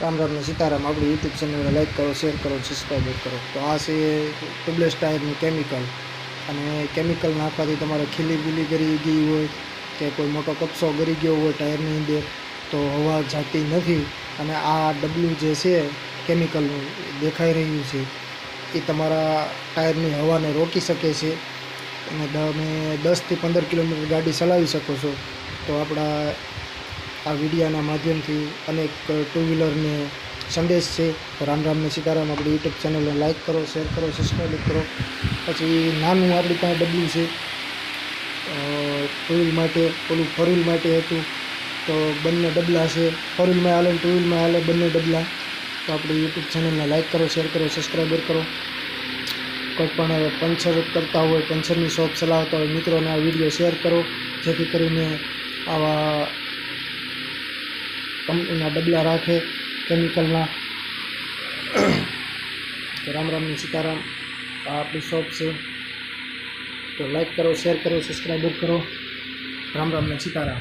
राम राम ने सीताराम। अपनी YouTube channel ने लाइक करो, शेर करो, सब्सक्राइब करो। तो आ से ट्यूबलेस टायरનું કેમિકલ અને કેમિકલ નાખવાથી તમારે ખીલી બીલી ગરી ગઈ હોય કે કોઈ મોટો કપસો ગરી ગયો હોય ટાયરની અંદર તો હવા જાતી નથી અને આ ડબલું જે છે કેમિકલનું દેખાઈ રહ્યું છે એ તમારા ટાયરની હવાને રોકી શકે છે અને તમે 10 થી 15 કિલોમીટર ગાડી ચલાવી શકો છો। તો આપણા આ વિડીયોના માધ્યમથી અનેક ટુ વ્હીલરને સંદેશ છે। તો રામ રામ ને સીતારામ। આપણી યુટ્યુબ ચેનલને લાઇક કરો, શેર કરો, સબસ્ક્રાઈબ કરો। પછી નાનું આપણી પાસે ડબલું છે ટુ વ્હીલ માટે, ઓલું ફોર વ્હીલ માટે હતું તો બંને ડબલા છે। ફોર વ્હીલમાં હાલે ટુ વ્હીલમાં હાલે બંને ડબલા। તો આપણી યુટ્યુબ ચેનલને લાઇક કરો, શેર કરો, સબસ્ક્રાઈબર કરો। કોઈ પણ પંચર કરતા હોય, પંચરની શોપ ચલાવતા હોય મિત્રોને આ વિડીયો શેર કરો જેથી કરીને આવા કંપનીના ડબલા રાખે કેમિકલના। તો રામ રામ ને સીતારામ। આ આપણી શોપ છે તો લાઈક કરો, શેર કરો, સબસ્ક્રાઈબર કરો। રામ રામ ને સીતારામ।